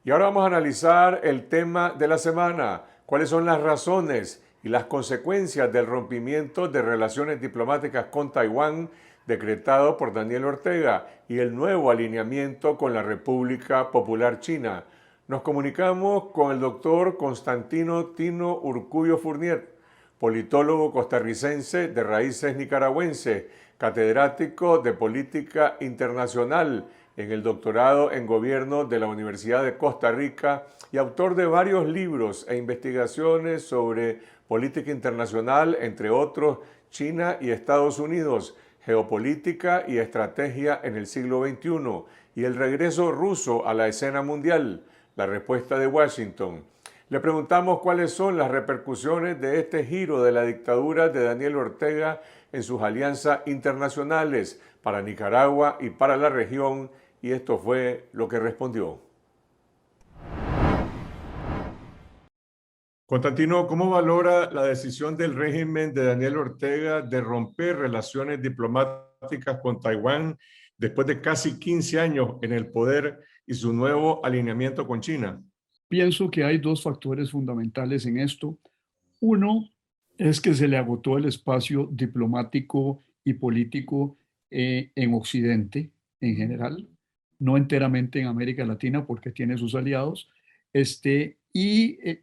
Y ahora vamos a analizar el tema de la semana. ¿Cuáles son las razones y las consecuencias del rompimiento de relaciones diplomáticas con Taiwán decretado por Daniel Ortega y el nuevo alineamiento con la República Popular China? Nos comunicamos con el doctor Constantino Tino Urcullo Fournier, politólogo costarricense de raíces nicaragüenses, catedrático de Política Internacional en el doctorado en Gobierno de la Universidad de Costa Rica y autor de varios libros e investigaciones sobre política internacional, entre otros China y Estados Unidos, geopolítica y estrategia en el siglo XXI y el regreso ruso a la escena mundial, la respuesta de Washington. Le preguntamos cuáles son las repercusiones de este giro de la dictadura de Daniel Ortega en sus alianzas internacionales para Nicaragua y para la región, y esto fue lo que respondió. Constantino, ¿cómo valora la decisión del régimen de Daniel Ortega de romper relaciones diplomáticas con Taiwán después de casi 15 años en el poder y su nuevo alineamiento con China? Pienso que hay dos factores fundamentales en esto. Uno es que se le agotó el espacio diplomático y político en Occidente en general, no enteramente en América Latina porque tiene sus aliados,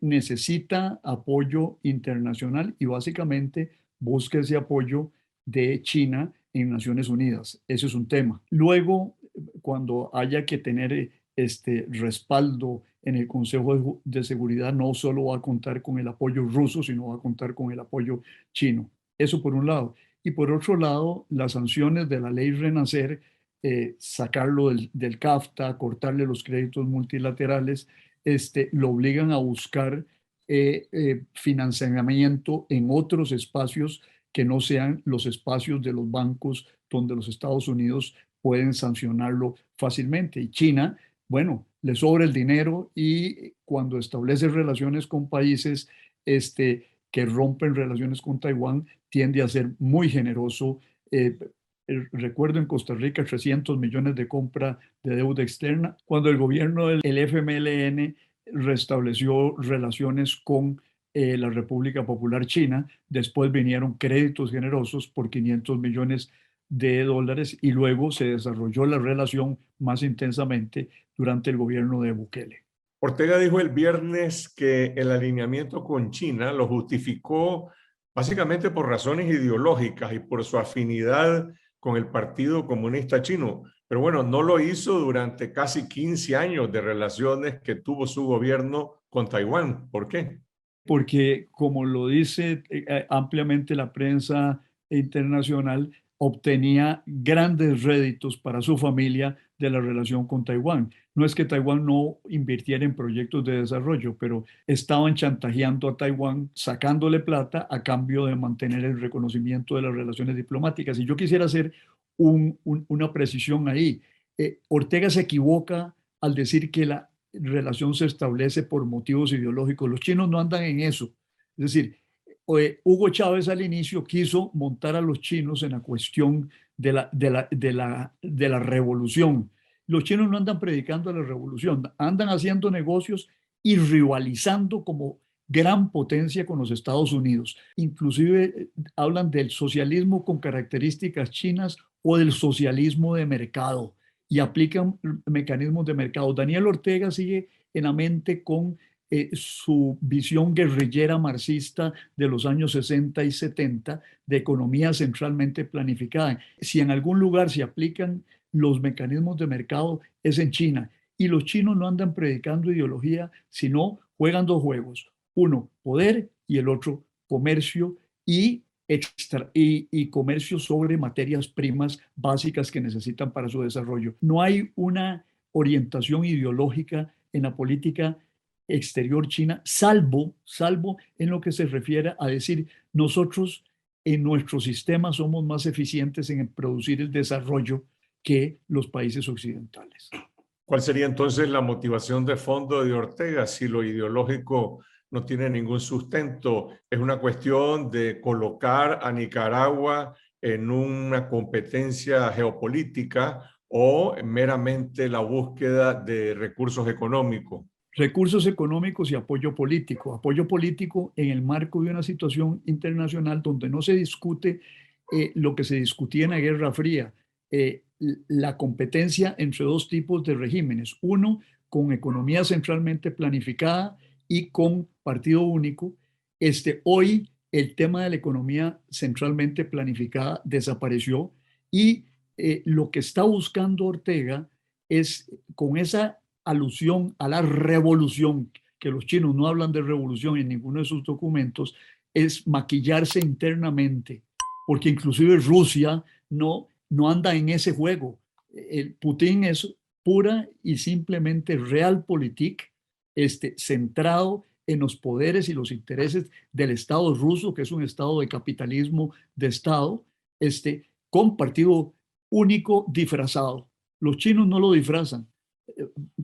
necesita apoyo internacional y básicamente busca ese apoyo de China en Naciones Unidas. Ese es un tema. Luego, cuando haya que tener este respaldo en el Consejo de Seguridad, no solo va a contar con el apoyo ruso, sino va a contar con el apoyo chino. Eso por un lado. Y por otro lado, las sanciones de la ley Renacer, sacarlo del CAFTA, cortarle los créditos multilaterales, lo obligan a buscar financiamiento en otros espacios que no sean los espacios de los bancos donde los Estados Unidos pueden sancionarlo fácilmente. Y China, bueno, le sobra el dinero y cuando establece relaciones con países que rompen relaciones con Taiwán, tiende a ser muy generoso. Recuerdo en Costa Rica 300 millones de compra de deuda externa, cuando el gobierno del FMLN restableció relaciones con la República Popular China. Después vinieron créditos generosos por 500 millones de dólares y luego se desarrolló la relación más intensamente durante el gobierno de Bukele. Ortega dijo el viernes que el alineamiento con China lo justificó básicamente por razones ideológicas y por su afinidad con el Partido Comunista Chino. Pero bueno, no lo hizo durante casi 15 años de relaciones que tuvo su gobierno con Taiwán. ¿Por qué? Porque, como lo dice ampliamente la prensa internacional, obtenía grandes réditos para su familia de la relación con Taiwán. No es que Taiwán no invirtiera en proyectos de desarrollo, pero estaban chantajeando a Taiwán, sacándole plata a cambio de mantener el reconocimiento de las relaciones diplomáticas. Y yo quisiera hacer una precisión ahí. Ortega se equivoca al decir que la relación se establece por motivos ideológicos. Los chinos no andan en eso. Es decir, Hugo Chávez al inicio quiso montar a los chinos en la cuestión de la revolución. Los chinos no andan predicando la revolución, andan haciendo negocios y rivalizando como gran potencia con los Estados Unidos. Inclusive hablan del socialismo con características chinas o del socialismo de mercado y aplican mecanismos de mercado. Daniel Ortega sigue en la mente con su visión guerrillera marxista de los años 60 y 70 de economía centralmente planificada. Si en algún lugar se aplican los mecanismos de mercado es en China. Y los chinos no andan predicando ideología, sino juegan dos juegos. Uno, poder, y el otro, comercio y comercio sobre materias primas básicas que necesitan para su desarrollo. No hay una orientación ideológica en la política exterior china, salvo en lo que se refiere a decir nosotros en nuestro sistema somos más eficientes en producir el desarrollo que los países occidentales. ¿Cuál sería entonces la motivación de fondo de Ortega si lo ideológico no tiene ningún sustento? ¿Es una cuestión de colocar a Nicaragua en una competencia geopolítica o meramente la búsqueda de recursos económicos? Recursos económicos y apoyo político. Apoyo político en el marco de una situación internacional donde no se discute lo que se discutía en la Guerra Fría, la competencia entre dos tipos de regímenes. Uno, con economía centralmente planificada y con partido único. Hoy el tema de la economía centralmente planificada desapareció y lo que está buscando Ortega es, con esa alusión a la revolución, que los chinos no hablan de revolución en ninguno de sus documentos, es maquillarse internamente, porque inclusive Rusia no anda en ese juego. El Putin es pura y simplemente realpolitik, centrado en los poderes y los intereses del Estado ruso, que es un estado de capitalismo de Estado, con partido único disfrazado. Los chinos no lo disfrazan,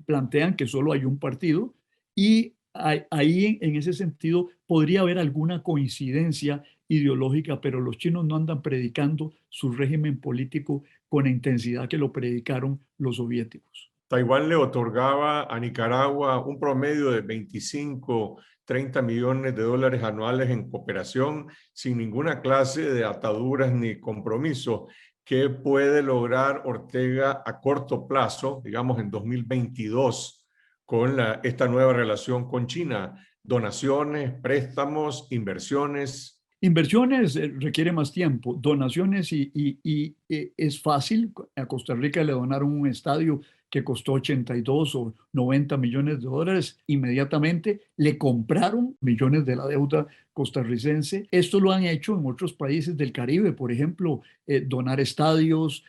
plantean que solo hay un partido y ahí en ese sentido podría haber alguna coincidencia ideológica, pero los chinos no andan predicando su régimen político con la intensidad que lo predicaron los soviéticos. Taiwán le otorgaba a Nicaragua un promedio de 25, 30 millones de dólares anuales en cooperación, sin ninguna clase de ataduras ni compromisos. ¿Qué puede lograr Ortega a corto plazo, digamos en 2022, con esta nueva relación con China? Donaciones, préstamos, inversiones. Inversiones requiere más tiempo, donaciones es fácil. A Costa Rica le donaron un estadio que costó 82 o 90 millones de dólares. Inmediatamente le compraron millones de la deuda costarricense. Esto lo han hecho en otros países del Caribe, por ejemplo, donar estadios,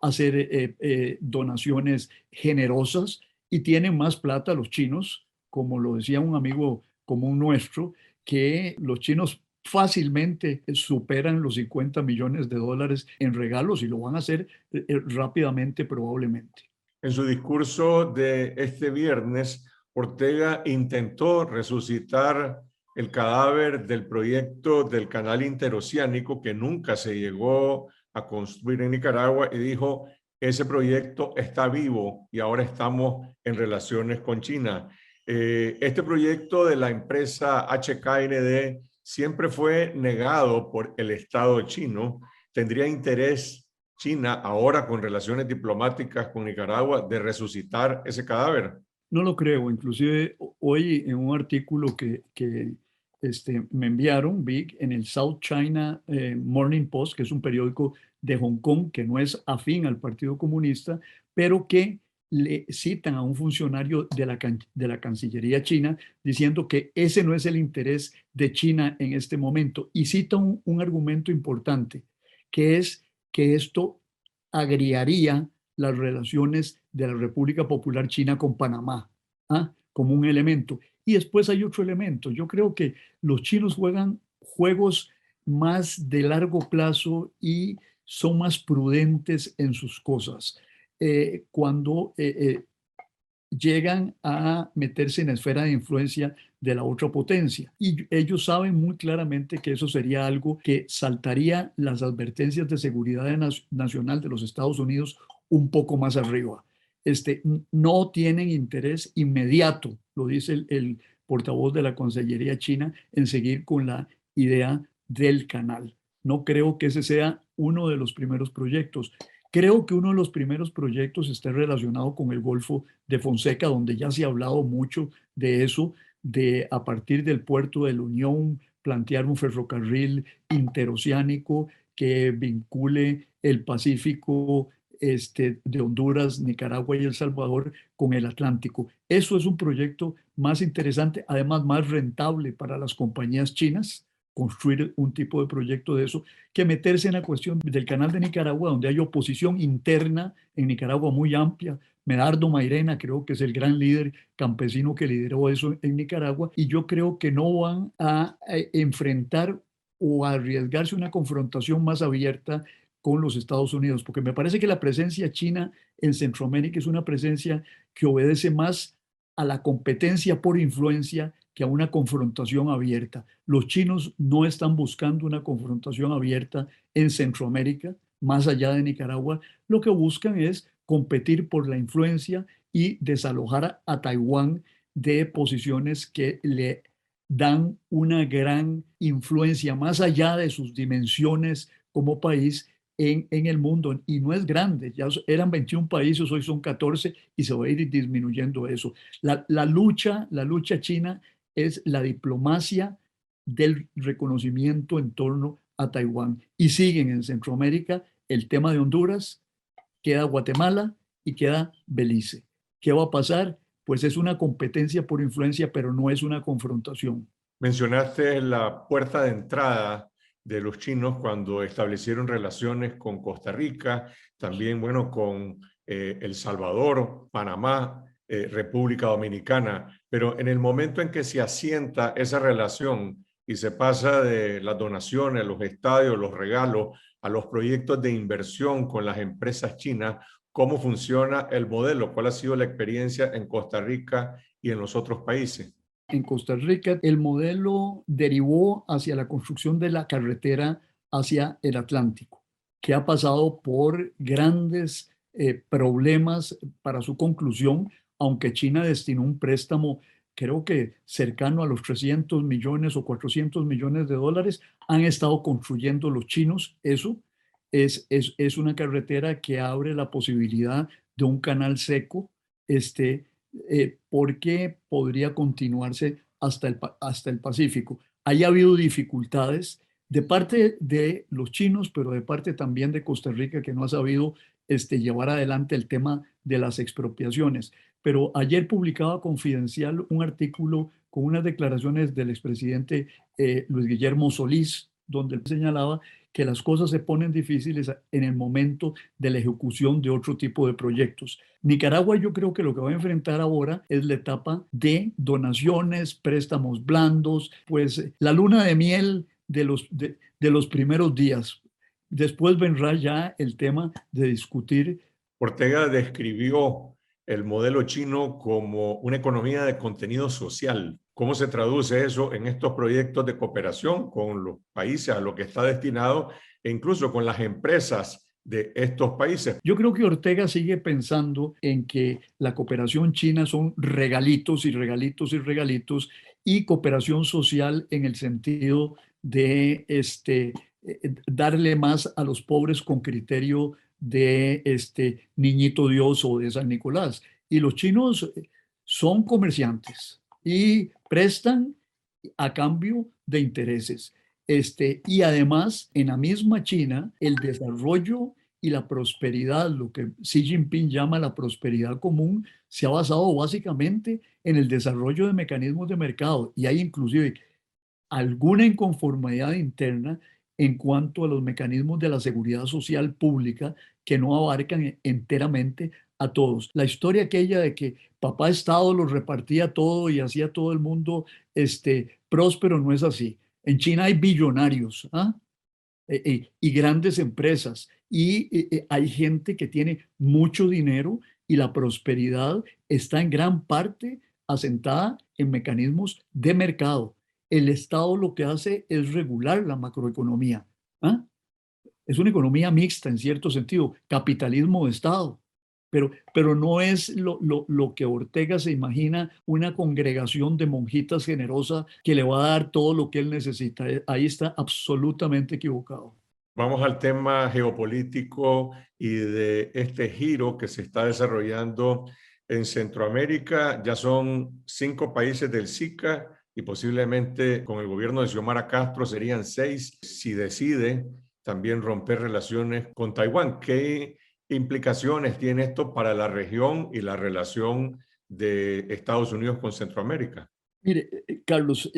hacer donaciones generosas, y tienen más plata los chinos, como lo decía un amigo común nuestro, que los chinos fácilmente superan los 50 millones de dólares en regalos, y lo van a hacer rápidamente probablemente. En su discurso de este viernes, Ortega intentó resucitar el cadáver del proyecto del canal interoceánico que nunca se llegó a construir en Nicaragua, y dijo: ese proyecto está vivo y ahora estamos en relaciones con China. Este proyecto de la empresa HKND siempre fue negado por el Estado chino. ¿Tendría interés China, ahora con relaciones diplomáticas con Nicaragua, de resucitar ese cadáver? No lo creo. Inclusive hoy en un artículo que me enviaron, vi en el South China Morning Post, que es un periódico de Hong Kong que no es afín al Partido Comunista, pero que le citan a un funcionario de la Cancillería china diciendo que ese no es el interés de China en este momento. Y cita un argumento importante, que es que esto agriaría las relaciones de la República Popular China con Panamá, como un elemento. Y después hay otro elemento. Yo creo que los chinos juegan juegos más de largo plazo y son más prudentes en sus cosas. Cuando llegan a meterse en la esfera de influencia de la otra potencia. Y ellos saben muy claramente que eso sería algo que saltaría las advertencias de seguridad nacional de los Estados Unidos un poco más arriba. No tienen interés inmediato, lo dice el portavoz de la Cancillería china, en seguir con la idea del canal. No creo que ese sea uno de los primeros proyectos. Creo que uno de los primeros proyectos está relacionado con el Golfo de Fonseca, donde ya se ha hablado mucho de eso, de a partir del puerto de la Unión plantear un ferrocarril interoceánico que vincule el Pacífico de Honduras, Nicaragua y El Salvador con el Atlántico. Eso es un proyecto más interesante, además más rentable para las compañías chinas, construir un tipo de proyecto de eso, que meterse en la cuestión del canal de Nicaragua, donde hay oposición interna en Nicaragua muy amplia. Medardo Mairena creo que es el gran líder campesino que lideró eso en Nicaragua, y yo creo que no van a enfrentar o a arriesgarse una confrontación más abierta con los Estados Unidos, porque me parece que la presencia china en Centroamérica es una presencia que obedece más a la competencia por influencia que a una confrontación abierta. Los chinos no están buscando una confrontación abierta en Centroamérica, más allá de Nicaragua. Lo que buscan es competir por la influencia y desalojar a Taiwán de posiciones que le dan una gran influencia más allá de sus dimensiones como país en el mundo. Y no es grande, ya eran 21 países, hoy son 14 y se va a ir disminuyendo eso. La lucha china es la diplomacia del reconocimiento en torno a Taiwán. Y siguen en Centroamérica el tema de Honduras, queda Guatemala y queda Belice. ¿Qué va a pasar? Pues es una competencia por influencia, pero no es una confrontación. Mencionaste la puerta de entrada de los chinos cuando establecieron relaciones con Costa Rica, también, bueno, con El Salvador, Panamá, República Dominicana, pero en el momento en que se asienta esa relación y se pasa de las donaciones, los estadios, los regalos, a los proyectos de inversión con las empresas chinas, ¿cómo funciona el modelo? ¿Cuál ha sido la experiencia en Costa Rica y en los otros países? En Costa Rica, el modelo derivó hacia la construcción de la carretera hacia el Atlántico, que ha pasado por grandes problemas para su conclusión, aunque China destinó un préstamo, creo que cercano a los 300 millones o 400 millones de dólares, han estado construyendo los chinos eso. Es una carretera que abre la posibilidad de un canal seco, porque podría continuarse hasta el Pacífico. Ahí ha habido dificultades de parte de los chinos, pero de parte también de Costa Rica, que no ha sabido llevar adelante el tema de las expropiaciones. Pero ayer publicaba Confidencial un artículo con unas declaraciones del expresidente Luis Guillermo Solís, donde él señalaba que las cosas se ponen difíciles en el momento de la ejecución de otro tipo de proyectos. Nicaragua, yo creo que lo que va a enfrentar ahora es la etapa de donaciones, préstamos blandos, pues la luna de miel de los primeros días. Después vendrá ya el tema de discutir. Ortega describió el modelo chino como una economía de contenido social. ¿Cómo se traduce eso en estos proyectos de cooperación con los países a los que está destinado e incluso con las empresas de estos países? Yo creo que Ortega sigue pensando en que la cooperación china son regalitos y regalitos y regalitos, y cooperación social en el sentido de darle más a los pobres con criterio de niñito Dios o de San Nicolás. Y los chinos son comerciantes y prestan a cambio de intereses. Y además, en la misma China, el desarrollo y la prosperidad, lo que Xi Jinping llama la prosperidad común, se ha basado básicamente en el desarrollo de mecanismos de mercado, y hay inclusive alguna inconformidad interna en cuanto a los mecanismos de la seguridad social pública que no abarcan enteramente a todos. La historia aquella de que papá Estado lo repartía todo y hacía todo el mundo próspero no es así. En China hay billonarios, ¿ah? Y grandes empresas, y hay gente que tiene mucho dinero, y la prosperidad está en gran parte asentada en mecanismos de mercado. El Estado lo que hace es regular la macroeconomía. ¿Ah? Es una economía mixta en cierto sentido, capitalismo de Estado, pero no es lo que Ortega se imagina, una congregación de monjitas generosa que le va a dar todo lo que él necesita. Ahí está absolutamente equivocado. Vamos al tema geopolítico y de este giro que se está desarrollando en Centroamérica. Ya son 5 países del SICA y posiblemente con el gobierno de Xiomara Castro serían 6 si decide también romper relaciones con Taiwán. ¿Qué implicaciones tiene esto para la región y la relación de Estados Unidos con Centroamérica? Mire, Carlos,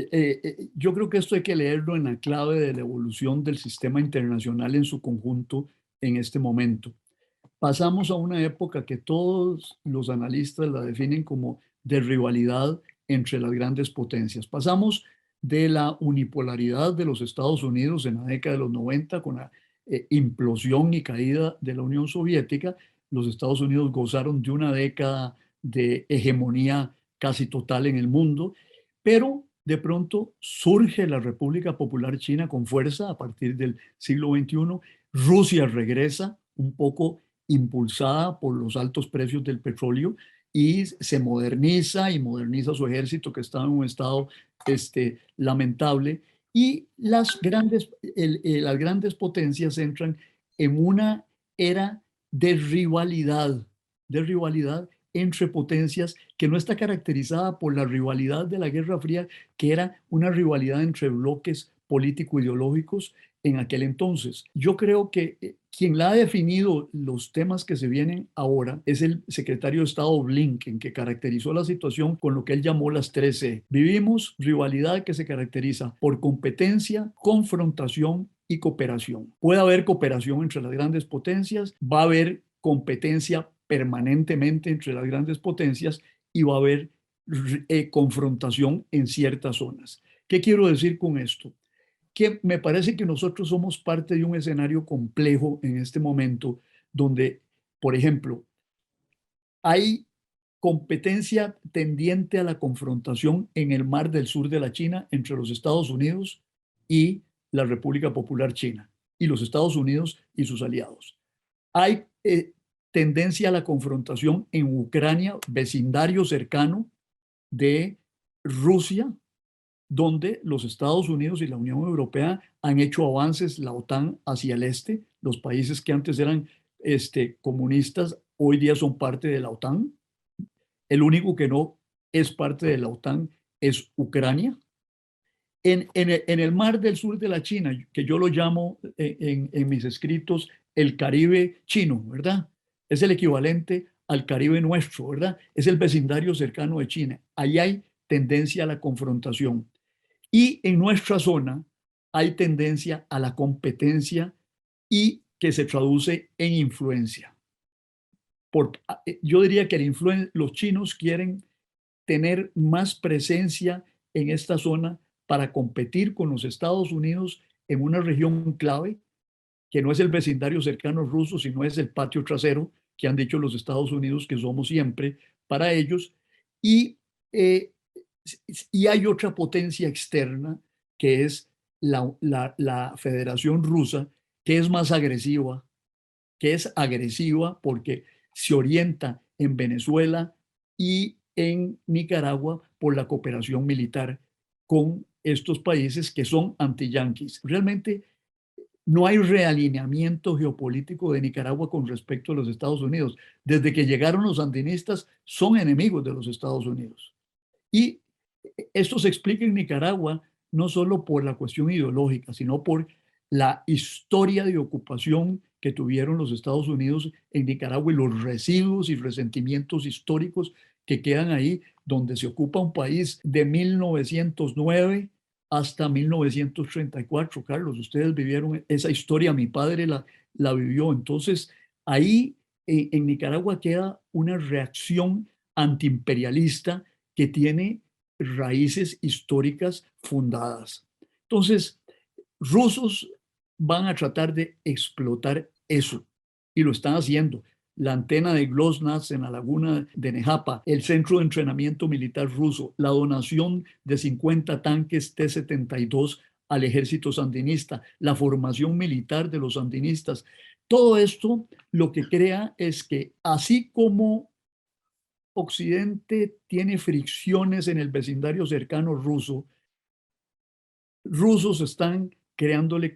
yo creo que esto hay que leerlo en la clave de la evolución del sistema internacional en su conjunto en este momento. Pasamos a una época que todos los analistas la definen como de rivalidad entre las grandes potencias. Pasamos de la unipolaridad de los Estados Unidos en la década de los 90 con la implosión y caída de la Unión Soviética. Los Estados Unidos gozaron de una década de hegemonía casi total en el mundo, pero de pronto surge la República Popular China con fuerza a partir del siglo XXI. Rusia regresa un poco impulsada por los altos precios del petróleo, y se moderniza y moderniza su ejército que estaba en un estado lamentable. Y las grandes potencias entran en una era de rivalidad entre potencias que no está caracterizada por la rivalidad de la Guerra Fría, que era una rivalidad entre bloques político-ideológicos en aquel entonces. Yo creo que quien la ha definido los temas que se vienen ahora es el secretario de Estado Blinken, que caracterizó la situación con lo que él llamó las 3C. Vivimos rivalidad que se caracteriza por competencia, confrontación y cooperación. Puede haber cooperación entre las grandes potencias, va a haber competencia permanentemente entre las grandes potencias y va a haber confrontación en ciertas zonas. ¿Qué quiero decir con esto? Que me parece que nosotros somos parte de un escenario complejo en este momento, donde, por ejemplo, hay competencia tendiente a la confrontación en el mar del sur de la China entre los Estados Unidos y la República Popular China, y los Estados Unidos y sus aliados. Hay tendencia a la confrontación en Ucrania, vecindario cercano de Rusia, donde los Estados Unidos y la Unión Europea han hecho avances, la OTAN hacia el este. Los países que antes eran comunistas hoy día son parte de la OTAN. El único que no es parte de la OTAN es Ucrania. En el mar del sur de la China, que yo lo llamo en mis escritos el Caribe chino, ¿verdad? Es el equivalente al Caribe nuestro, ¿verdad? Es el vecindario cercano de China. Ahí hay tendencia a la confrontación. Y en nuestra zona hay tendencia a la competencia y que se traduce en influencia. Yo diría que los chinos quieren tener más presencia en esta zona para competir con los Estados Unidos en una región clave, que no es el vecindario cercano ruso, sino es el patio trasero, que han dicho los Estados Unidos que somos siempre para ellos. Y, eh, y hay otra potencia externa, que es la Federación Rusa, que es más agresiva, que es agresiva porque se orienta en Venezuela y en Nicaragua por la cooperación militar con estos países que son anti-yanquis. Realmente no hay realineamiento geopolítico de Nicaragua con respecto a los Estados Unidos. Desde que llegaron los sandinistas, son enemigos de los Estados Unidos. Y esto se explica en Nicaragua no solo por la cuestión ideológica, sino por la historia de ocupación que tuvieron los Estados Unidos en Nicaragua y los residuos y resentimientos históricos que quedan ahí, donde se ocupa un país de 1909 hasta 1934. Carlos, ustedes vivieron esa historia, mi padre la vivió. Entonces, ahí en Nicaragua queda una reacción antiimperialista que tiene raíces históricas fundadas. Entonces, rusos van a tratar de explotar eso y lo están haciendo. La antena de GLONASS en la laguna de Nejapa, el centro de entrenamiento militar ruso, la donación de 50 tanques T-72 al ejército sandinista, la formación militar de los sandinistas. Todo esto lo que crea es que así como Occidente tiene fricciones en el vecindario cercano ruso, rusos están creándole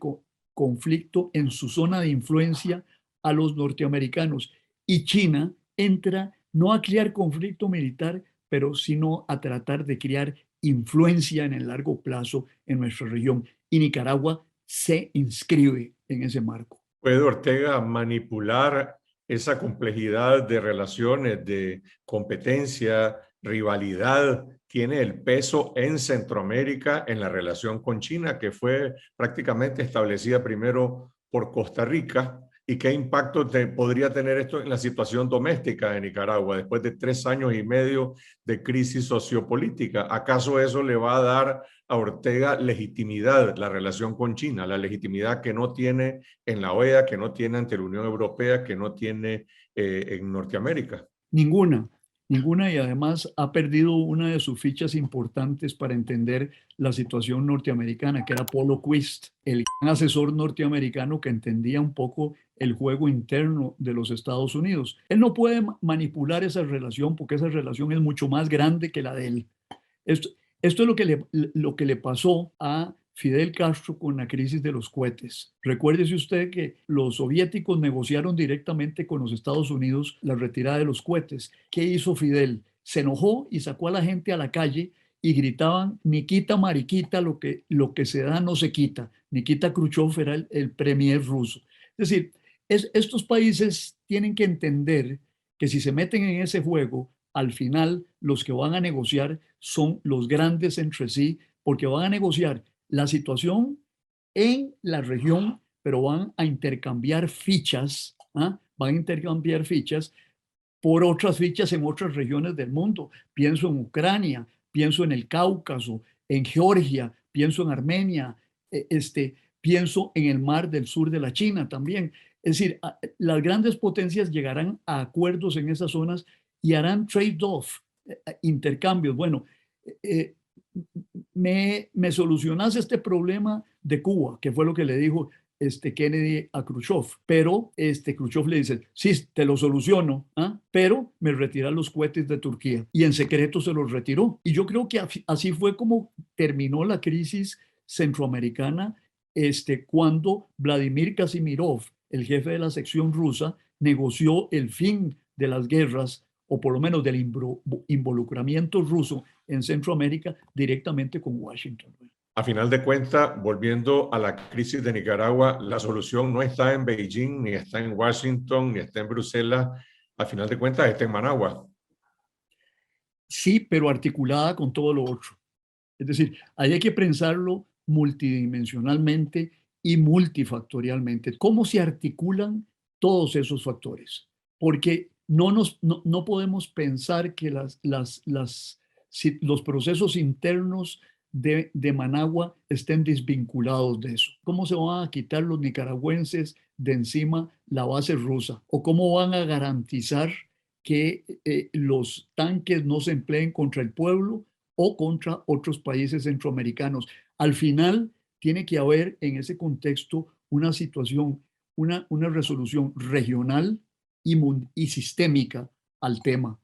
conflicto en su zona de influencia a los norteamericanos, y China entra no a crear conflicto militar, pero sino a tratar de crear influencia en el largo plazo en nuestra región. Y Nicaragua se inscribe en ese marco. ¿Puede Ortega manipular esa complejidad de relaciones, de competencia, rivalidad? Tiene el peso en Centroamérica en la relación con China, que fue prácticamente establecida primero por Costa Rica. ¿Y qué impacto podría tener esto en la situación doméstica de Nicaragua después de 3 años y medio de crisis sociopolítica? ¿Acaso eso le va a dar a Ortega legitimidad, la relación con China, la legitimidad que no tiene en la OEA, que no tiene ante la Unión Europea, que no tiene en Norteamérica? Ninguna. Ninguna, y además ha perdido una de sus fichas importantes para entender la situación norteamericana, que era Polo Quist, el gran asesor norteamericano que entendía un poco el juego interno de los Estados Unidos. Él no puede manipular esa relación porque esa relación es mucho más grande que la de él. Esto es lo que le pasó a Fidel Castro con la crisis de los cohetes. Recuérdese usted que los soviéticos negociaron directamente con los Estados Unidos la retirada de los cohetes. ¿Qué hizo Fidel? Se enojó y sacó a la gente a la calle y gritaban: Nikita, mariquita, lo que se da no se quita. Nikita Khrushchev era el premier ruso. Es decir, estos países tienen que entender que si se meten en ese juego, al final los que van a negociar son los grandes entre sí, porque van a negociar la situación en la región, pero van a intercambiar fichas, ¿ah? Van a intercambiar fichas por otras fichas en otras regiones del mundo. Pienso en Ucrania, pienso en el Cáucaso, en Georgia, pienso en Armenia, pienso en el mar del sur de la China también. Es decir, las grandes potencias llegarán a acuerdos en esas zonas y harán trade-off, intercambios. Bueno, eh, me solucionas este problema de Cuba, que fue lo que le dijo Kennedy a Khrushchev, pero Khrushchev le dice: sí, te lo soluciono, ¿ah? Pero me retiran los cohetes de Turquía, y en secreto se los retiró. Y yo creo que así fue como terminó la crisis centroamericana, cuando Vladimir Kasimirov, el jefe de la sección rusa, negoció el fin de las guerras, o por lo menos del involucramiento ruso en Centroamérica, directamente con Washington. A final de cuentas, volviendo a la crisis de Nicaragua, la solución no está en Beijing, ni está en Washington, ni está en Bruselas. A final de cuentas, está en Managua. Sí, pero articulada con todo lo otro. Es decir, ahí hay que pensarlo multidimensionalmente y multifactorialmente. ¿Cómo se articulan todos esos factores? Porque no podemos pensar que los procesos internos de Managua estén desvinculados de eso. ¿Cómo se van a quitar los nicaragüenses de encima la base rusa? ¿O cómo van a garantizar que los tanques no se empleen contra el pueblo o contra otros países centroamericanos? Al final, tiene que haber en ese contexto una situación, una resolución regional y sistémica al tema.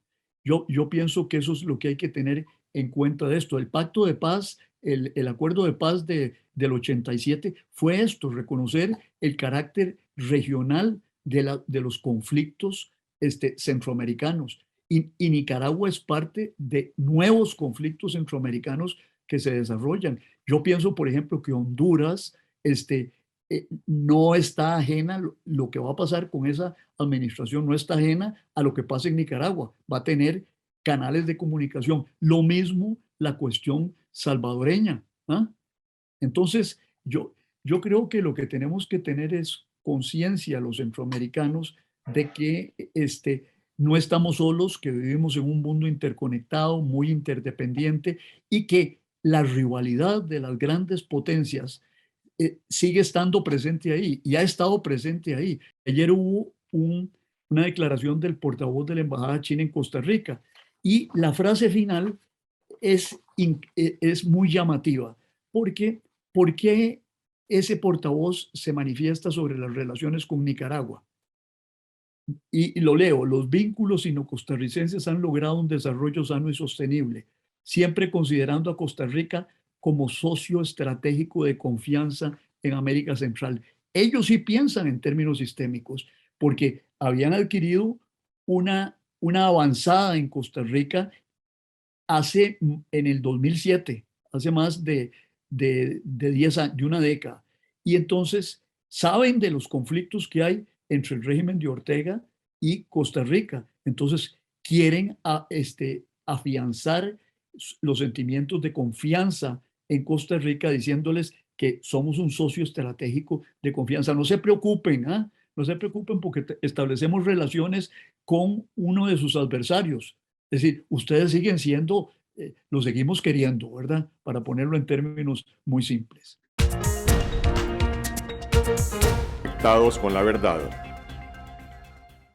Yo pienso que eso es lo que hay que tener en cuenta de esto. El pacto de paz, el acuerdo de paz del 87 fue esto: reconocer el carácter regional de los conflictos centroamericanos. Y Nicaragua es parte de nuevos conflictos centroamericanos que se desarrollan. Yo pienso, por ejemplo, que Honduras no está ajena, lo que va a pasar con esa administración no está ajena a lo que pasa en Nicaragua. Va a tener canales de comunicación. Lo mismo la cuestión salvadoreña, ¿ah? Entonces, yo creo que lo que tenemos que tener es conciencia los centroamericanos de que no estamos solos, que vivimos en un mundo interconectado, muy interdependiente, y que la rivalidad de las grandes potencias sigue estando presente ahí y ha estado presente ahí. Ayer hubo una declaración del portavoz de la Embajada China en Costa Rica, y la frase final es muy llamativa, porque ¿por qué ese portavoz se manifiesta sobre las relaciones con Nicaragua? Y lo leo: los vínculos sino-costarricenses han logrado un desarrollo sano y sostenible, siempre considerando a Costa Rica como socio estratégico de confianza en América Central. Ellos sí piensan en términos sistémicos, porque habían adquirido una avanzada en Costa Rica en el 2007, hace más de 10 años, de una década. Y entonces saben de los conflictos que hay entre el régimen de Ortega y Costa Rica. Entonces quieren afianzar los sentimientos de confianza en Costa Rica, diciéndoles que somos un socio estratégico de confianza. No se preocupen, ¿ah? No se preocupen, porque establecemos relaciones con uno de sus adversarios. Es decir, ustedes siguen siendo, lo seguimos queriendo, ¿verdad? Para ponerlo en términos muy simples. Conectados con la verdad.